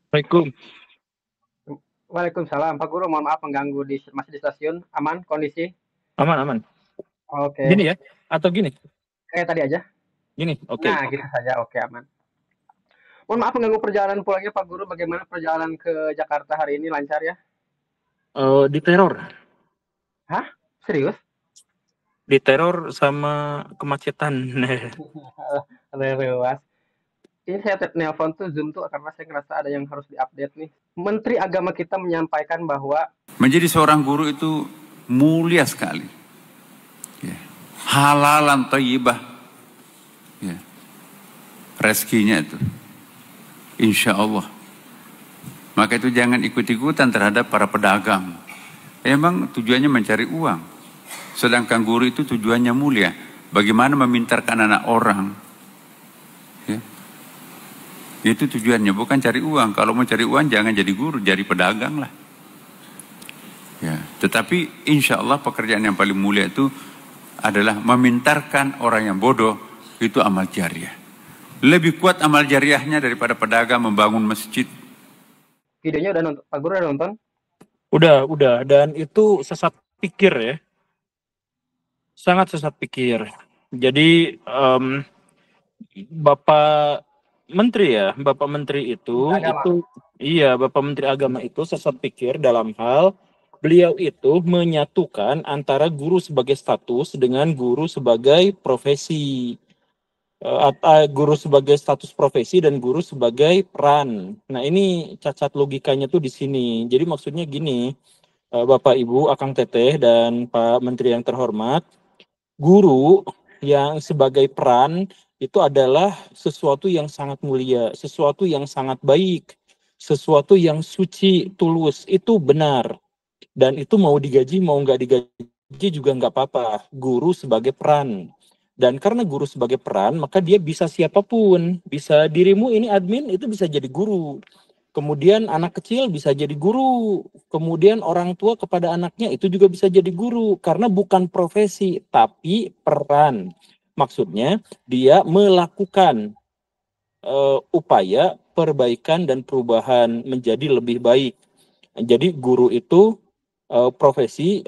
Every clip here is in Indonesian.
Assalamualaikum. Waalaikumsalam, Pak Guru. Mohon maaf mengganggu masih di stasiun. Aman kondisi? Aman, aman. Gini Oke. ya, atau gini, Kayak tadi aja. gini, oke. Nah, gitu saja. Oke, aman. Mohon maaf mengganggu perjalanan pulangnya Pak Guru. Bagaimana perjalanan ke Jakarta hari ini? Lancar ya? Diteror, Hah? Serius? diteror sama kemacetan. Lewat. Ini saya nelpon tuh Zoom tuh karena saya ngerasa ada yang harus diupdate nih. Menteri Agama kita menyampaikan bahwa Menjadi seorang guru itu mulia sekali. Ya. Halalan thayyibah. Ya. Rezekinya itu. Insya Allah. Maka itu jangan ikut-ikutan terhadap para pedagang. Emang tujuannya mencari uang. Sedangkan guru itu tujuannya mulia. Bagaimana memintarkan anak orang. Ya. Itu tujuannya, bukan cari uang. Kalau mau cari uang jangan jadi guru, jadi pedagang lah. Ya, tetapi insya Allah pekerjaan yang paling mulia itu adalah memintarkan orang yang bodoh, itu amal jariah. Lebih kuat amal jariahnya daripada pedagang membangun masjid. videonya udah nonton. Pak Guru udah nonton? Udah, dan itu sesat pikir ya, sangat sesat pikir. Jadi Bapak Menteri ya, Bapak Menteri Agama. iya, Bapak Menteri Agama itu sesat pikir dalam hal beliau itu menyatukan antara guru sebagai status dengan guru sebagai profesi. Guru sebagai status profesi dan guru sebagai peran. Nah, ini cacat logikanya tuh di sini. Jadi maksudnya gini, Bapak Ibu, Akang Teteh dan Pak Menteri yang terhormat, guru yang sebagai peran itu adalah sesuatu yang sangat mulia, sesuatu yang sangat baik, sesuatu yang suci, tulus, itu benar. Dan itu mau digaji, mau nggak digaji juga nggak apa-apa. Guru sebagai peran. Dan karena guru sebagai peran, maka dia bisa siapapun. Bisa dirimu ini admin, itu bisa jadi guru. Kemudian anak kecil bisa jadi guru. Kemudian orang tua kepada anaknya itu juga bisa jadi guru. Karena bukan profesi, tapi peran. Maksudnya dia melakukan upaya perbaikan dan perubahan menjadi lebih baik. Jadi guru itu profesi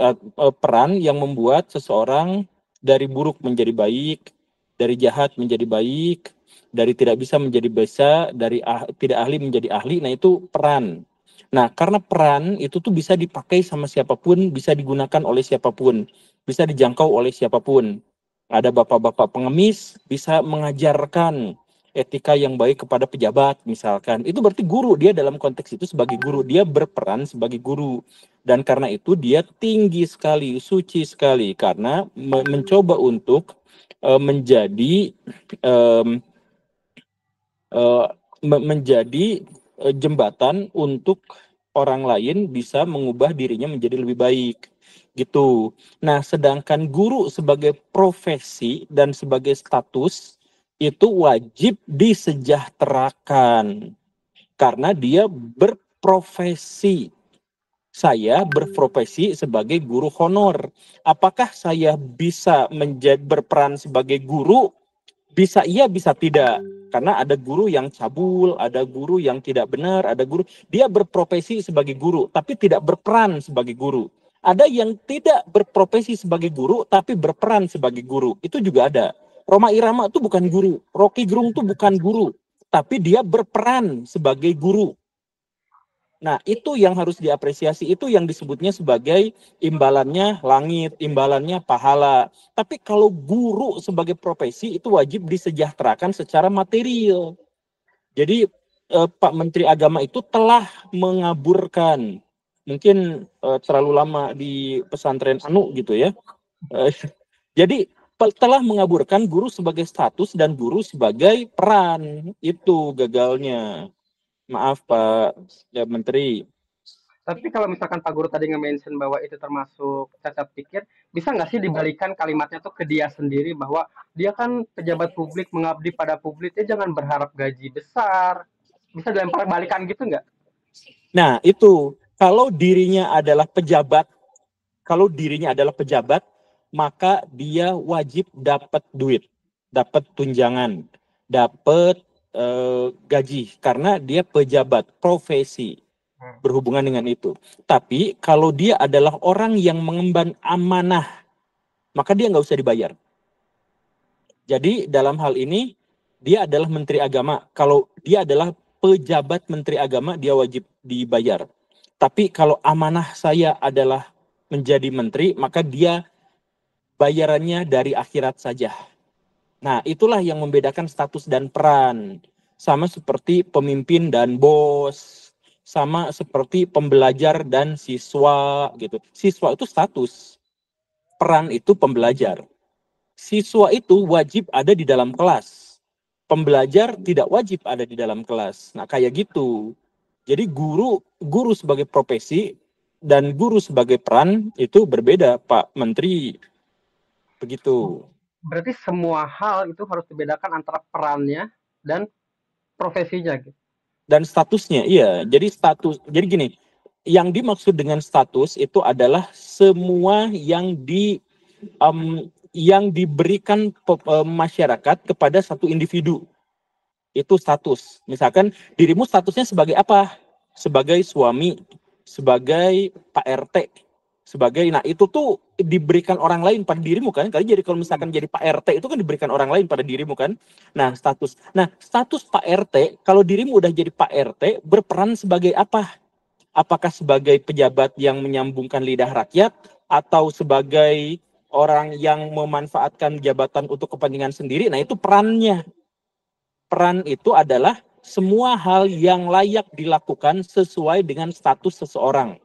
peran yang membuat seseorang dari buruk menjadi baik, dari jahat menjadi baik, dari tidak bisa menjadi bisa, dari tidak ahli menjadi ahli. Nah, itu peran. Nah, karena peran itu tuh bisa dipakai sama siapapun, bisa digunakan oleh siapapun, bisa dijangkau oleh siapapun. Ada bapak-bapak pengemis bisa mengajarkan etika yang baik kepada pejabat misalkan. Itu berarti guru, dia dalam konteks itu sebagai guru, dia berperan sebagai guru. Dan karena itu dia tinggi sekali, suci sekali karena mencoba untuk menjadi um, menjadi jembatan untuk orang lain bisa mengubah dirinya menjadi lebih baik gitu. Nah, sedangkan guru sebagai profesi dan sebagai status itu wajib disejahterakan karena dia berprofesi. Saya berprofesi sebagai guru honor. Apakah saya bisa berperan sebagai guru? Bisa iya, bisa tidak. Karena ada guru yang cabul, ada guru yang tidak benar, ada guru. Dia berprofesi sebagai guru, tapi tidak berperan sebagai guru. Ada yang tidak berprofesi sebagai guru, tapi berperan sebagai guru. Itu juga ada. Roma Irama itu bukan guru. Rocky Gerung itu bukan guru. Tapi dia berperan sebagai guru. Nah, itu yang harus diapresiasi. Itu yang disebutnya sebagai imbalannya langit, imbalannya pahala. Tapi kalau guru sebagai profesi itu wajib disejahterakan secara material. Jadi Pak Menteri Agama itu telah mengaburkan, mungkin terlalu lama di pesantren Anu gitu ya. Eh, jadi telah mengaburkan guru sebagai status dan guru sebagai peran. Itu gagalnya. Maaf Pak ya, Menteri. Tapi kalau misalkan Pak Guru tadi nge-mention bahwa itu termasuk cacat pikir, bisa nggak sih dibalikan kalimatnya tuh ke dia sendiri bahwa dia kan pejabat publik mengabdi pada publik, dia jangan berharap gaji besar. Bisa dilempar balikan gitu nggak? Nah, itu kalau dirinya adalah pejabat, maka dia wajib dapat duit, dapat tunjangan, dapat gaji karena dia pejabat profesi berhubungan dengan itu. Tapi kalau dia adalah orang yang mengemban amanah, maka dia nggak usah dibayar. Jadi dalam hal ini dia adalah menteri agama. Kalau dia adalah pejabat menteri agama, dia wajib dibayar. Tapi kalau amanah saya adalah menjadi menteri, maka dia bayarannya dari akhirat saja. Nah, itulah yang membedakan status dan peran. Sama seperti pemimpin dan bos, sama seperti pembelajar dan siswa gitu. Siswa itu status, peran itu pembelajar. Siswa itu wajib ada di dalam kelas. Pembelajar tidak wajib ada di dalam kelas. Nah, kayak gitu. Jadi guru sebagai profesi dan guru sebagai peran itu berbeda, Pak Menteri. Begitu. Berarti semua hal itu harus dibedakan antara perannya dan profesinya gitu. Dan statusnya, iya. Jadi gini, yang dimaksud dengan status itu adalah semua yang diberikan masyarakat kepada satu individu. Itu status. Misalkan dirimu statusnya sebagai apa? Sebagai suami, sebagai Pak RT, nah itu tuh diberikan orang lain pada dirimu kan? Jadi kalau misalkan jadi Pak RT itu kan diberikan orang lain pada dirimu kan? Nah, status Pak RT, kalau dirimu udah jadi Pak RT, berperan sebagai apa? Apakah sebagai pejabat yang menyambungkan lidah rakyat atau sebagai orang yang memanfaatkan jabatan untuk kepentingan sendiri? Nah, itu perannya. Peran itu adalah semua hal yang layak dilakukan sesuai dengan status seseorang.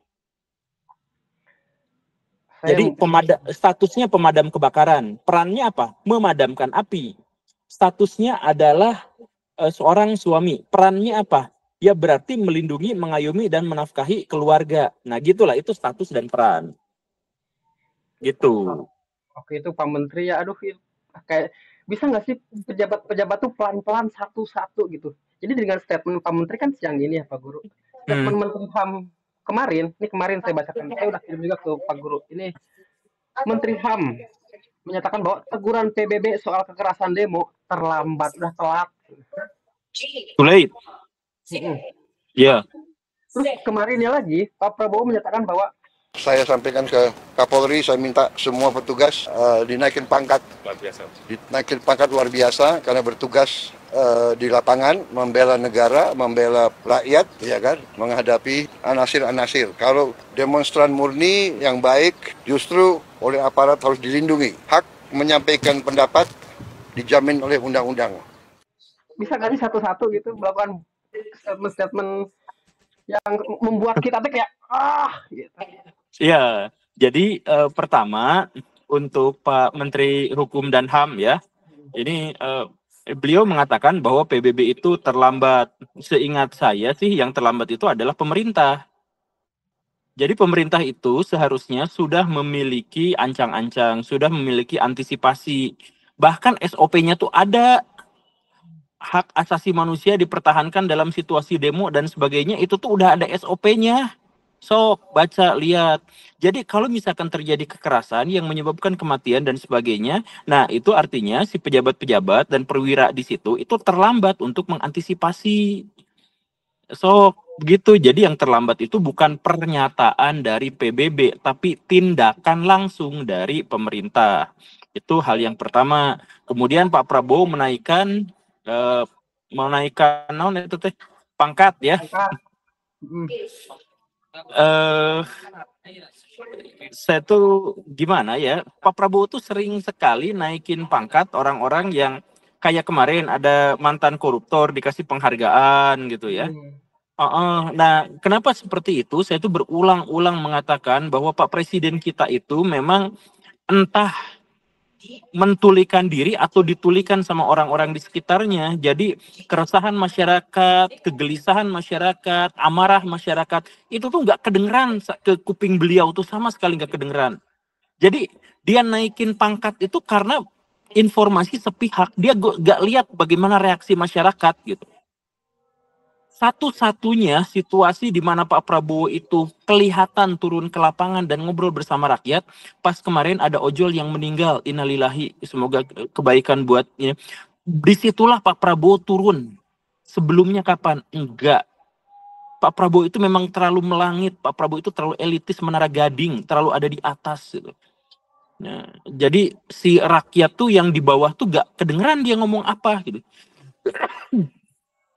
Jadi statusnya pemadam kebakaran. Perannya apa? Memadamkan api. Statusnya adalah seorang suami. Perannya apa? Ya berarti melindungi, mengayomi, dan menafkahi keluarga. Nah gitulah, itu status dan peran. Gitu. Oke, itu Pak Menteri ya. Aduh, kayak bisa nggak sih pejabat-pejabat tuh pelan-pelan satu-satu gitu. Jadi dengan statement Pak Menteri kan siang ini ya Pak Guru. Statement Menteri HAM kemarin saya bacakan. Saya udah kirim juga ke Pak Guru. Ini Menteri HAM menyatakan bahwa teguran PBB soal kekerasan demo terlambat, udah telat. Too late. Ya. Terus kemarinnya lagi Pak Prabowo menyatakan bahwa saya sampaikan ke Kapolri, saya minta semua petugas dinaikin pangkat. Dinaikin pangkat luar biasa karena bertugas di lapangan, membela negara, membela rakyat, ya kan, menghadapi anasir-anasir. Kalau demonstran murni yang baik, justru oleh aparat harus dilindungi. Hak menyampaikan pendapat dijamin oleh undang-undang. Bisa nggak sih satu-satu gitu melakukan statement-statement yang membuat kita tuh kayak gitu. Iya, jadi pertama untuk Pak Menteri Hukum dan HAM ya, ini beliau mengatakan bahwa PBB itu terlambat. Seingat saya sih yang terlambat itu adalah pemerintah. Jadi pemerintah itu seharusnya sudah memiliki ancang-ancang, sudah memiliki antisipasi. Bahkan SOP-nya tuh ada. Hak asasi manusia dipertahankan dalam situasi demo dan sebagainya, itu tuh udah ada SOP-nya. Sok, baca, lihat. Jadi kalau misalkan terjadi kekerasan yang menyebabkan kematian dan sebagainya, nah itu artinya si pejabat-pejabat dan perwira di situ itu terlambat untuk mengantisipasi. Sok, begitu. Jadi yang terlambat itu bukan pernyataan dari PBB, tapi tindakan langsung dari pemerintah. Itu hal yang pertama. Kemudian Pak Prabowo menaikkan pangkat ya. Saya tuh gimana ya, Pak Prabowo tuh sering sekali naikin pangkat orang-orang yang kayak kemarin ada mantan koruptor dikasih penghargaan gitu ya. Nah, kenapa seperti itu? Saya tuh berulang-ulang mengatakan bahwa Pak Presiden kita itu memang entah mentulikan diri atau ditulikan sama orang-orang di sekitarnya. Jadi keresahan masyarakat, kegelisahan masyarakat, amarah masyarakat itu tuh nggak kedengeran ke kuping beliau, tuh sama sekali nggak kedengeran. Jadi dia naikin pangkat itu karena informasi sepihak, dia nggak lihat bagaimana reaksi masyarakat gitu. Satu-satunya situasi di mana Pak Prabowo itu kelihatan turun ke lapangan dan ngobrol bersama rakyat, pas kemarin ada ojol yang meninggal, innalillahi, semoga kebaikan buatnya. Disitulah Pak Prabowo turun Sebelumnya kapan? Enggak. Pak Prabowo itu memang terlalu melangit. Pak Prabowo itu terlalu elitis, menara gading, terlalu ada di atas gitu. Nah, jadi si rakyat tuh yang di bawah tuh gak kedengeran dia ngomong apa gitu.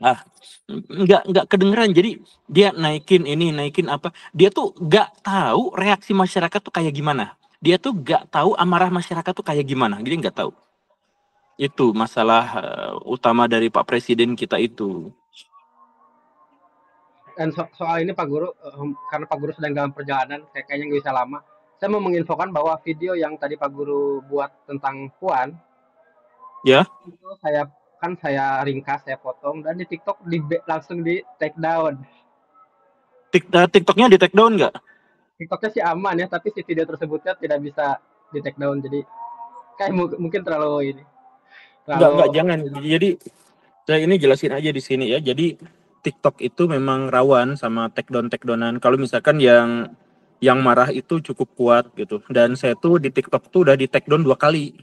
Ah, nggak kedengeran. Jadi dia naikin ini, naikin apa. Dia tuh gak tahu reaksi masyarakat tuh kayak gimana. Dia tuh gak tahu amarah masyarakat tuh kayak gimana. Jadi nggak tahu. Itu masalah utama dari Pak Presiden kita itu. Dan soal ini Pak Guru, karena Pak Guru sedang dalam perjalanan, saya kayaknya nggak bisa lama. Saya mau menginfokan bahwa video yang tadi Pak Guru buat tentang Puan, Ya, itu saya ringkas, saya potong, dan di TikTok langsung di take down. TikToknya di take down nggak? TikToknya sih aman ya, tapi si video tersebutnya tidak bisa di take down. Jadi kayak mungkin terlalu ini. Enggak, jangan. Jadi saya ini jelasin aja di sini ya. Jadi TikTok itu memang rawan sama take downan. Kalau misalkan yang marah itu cukup kuat gitu. Dan saya tuh di TikTok tuh udah di take down 2 kali.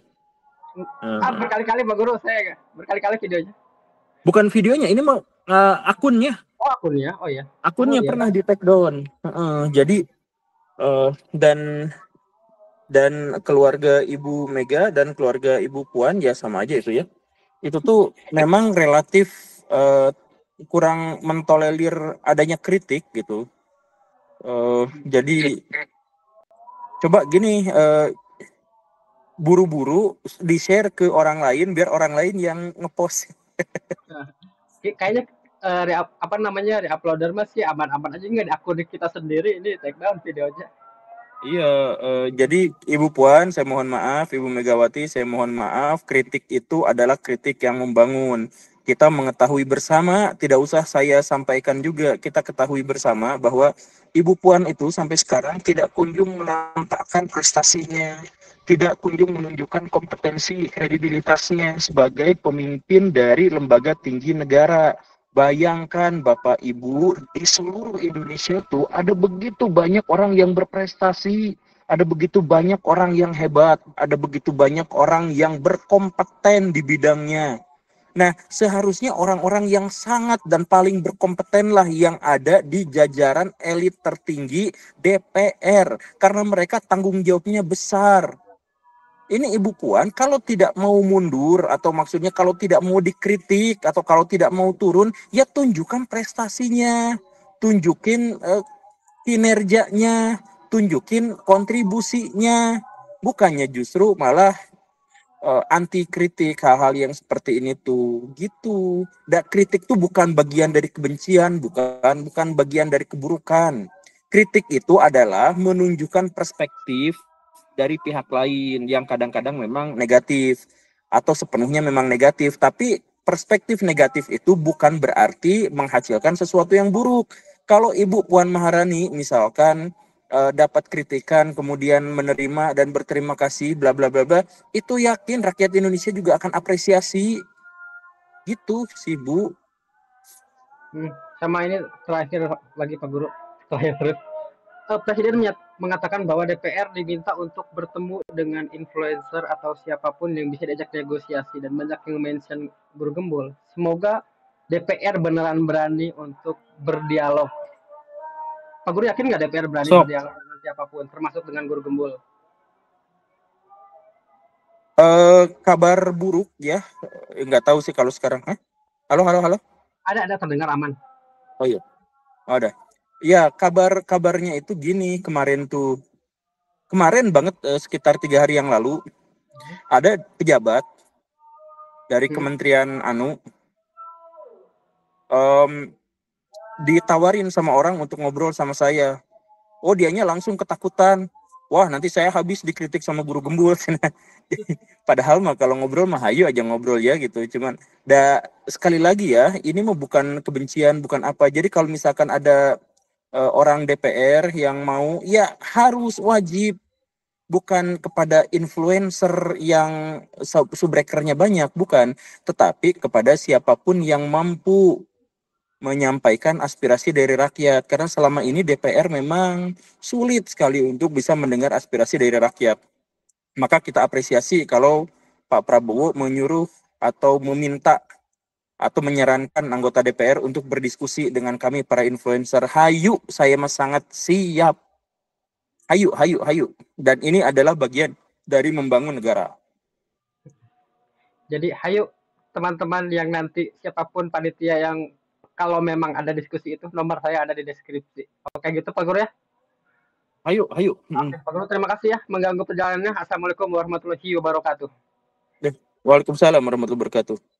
Berkali-kali Pak Guru, saya berkali-kali videonya. Bukan videonya, ini mah akunnya. Oh, akunnya. Oh ya. Akunnya iya. pernah di take down. Jadi dan keluarga Ibu Mega dan keluarga Ibu Puan ya sama aja itu ya. Itu tuh memang relatif kurang mentolerir adanya kritik gitu. Jadi coba gini, buru-buru di-share ke orang lain biar orang lain yang ngepost. Kayaknya reuploader masih aman-aman aja, nggak di akun kita sendiri ini take down videonya. Iya, jadi Ibu Puan saya mohon maaf, Ibu Megawati saya mohon maaf, kritik itu adalah kritik yang membangun. Kita mengetahui bersama, tidak usah saya sampaikan juga, kita ketahui bersama bahwa Ibu Puan itu sampai sekarang tidak kunjung menampakkan prestasinya, tidak kunjung menunjukkan kompetensi kredibilitasnya sebagai pemimpin dari lembaga tinggi negara. Bayangkan Bapak Ibu, di seluruh Indonesia tuh ada begitu banyak orang yang berprestasi, ada begitu banyak orang yang hebat, ada begitu banyak orang yang berkompeten di bidangnya. Nah, seharusnya orang-orang yang sangat dan paling berkompeten lah yang ada di jajaran elit tertinggi DPR. Karena mereka tanggung jawabnya besar. Ini Ibu Puan kalau tidak mau mundur atau maksudnya kalau tidak mau dikritik atau kalau tidak mau turun, ya tunjukkan prestasinya, tunjukin kinerjanya, tunjukin kontribusinya. Bukannya justru malah anti kritik hal-hal yang seperti ini tuh gitu. Dan kritik tuh bukan bagian dari kebencian, bukan bagian dari keburukan. Kritik itu adalah menunjukkan perspektif dari pihak lain yang kadang-kadang memang negatif atau sepenuhnya memang negatif, tapi perspektif negatif itu bukan berarti menghasilkan sesuatu yang buruk. Kalau Ibu Puan Maharani misalkan dapat kritikan kemudian menerima dan berterima kasih bla bla bla bla, itu yakin rakyat Indonesia juga akan apresiasi gitu sih Bu. Sama ini terakhir lagi Pak Guru, terakhir terus. Presiden mengatakan bahwa DPR diminta untuk bertemu dengan influencer atau siapapun yang bisa diajak negosiasi, dan banyak yang mention Guru Gembul. Semoga DPR beneran berani untuk berdialog. Pak Guru yakin nggak DPR berani berdialog dengan siapapun, termasuk dengan Guru Gembul? Kabar buruk ya, nggak tahu sih kalau sekarang. Halo. Ada terdengar aman. Oh iya, ada. Ya kabarnya itu gini, kemarin banget sekitar 3 hari yang lalu ada pejabat dari Kementerian ditawarin sama orang untuk ngobrol sama saya. Oh, dianya langsung ketakutan. Wah, nanti saya habis dikritik sama Guru Gembul. Padahal mah kalau ngobrol mah hayu aja ngobrol ya gitu. Cuman sekali lagi ya, ini mah bukan kebencian, bukan apa. Jadi kalau misalkan ada orang DPR yang mau, ya harus wajib, bukan kepada influencer yang subrekernya banyak, bukan, tetapi kepada siapapun yang mampu menyampaikan aspirasi dari rakyat. Karena selama ini DPR memang sulit sekali untuk bisa mendengar aspirasi dari rakyat. Maka kita apresiasi kalau Pak Prabowo menyuruh atau meminta atau menyarankan anggota DPR untuk berdiskusi dengan kami para influencer. Hayu, saya mah sangat siap. Hayu, hayu, hayu. Dan ini adalah bagian dari membangun negara. Jadi hayu teman-teman yang nanti siapapun panitia yang kalau memang ada diskusi itu, nomor saya ada di deskripsi. Oke gitu Pak Guru ya. Hayu, hayu. Oke, Pak Guru terima kasih ya mengganggu perjalanannya. Assalamualaikum warahmatullahi wabarakatuh. Waalaikumsalam warahmatullahi wabarakatuh.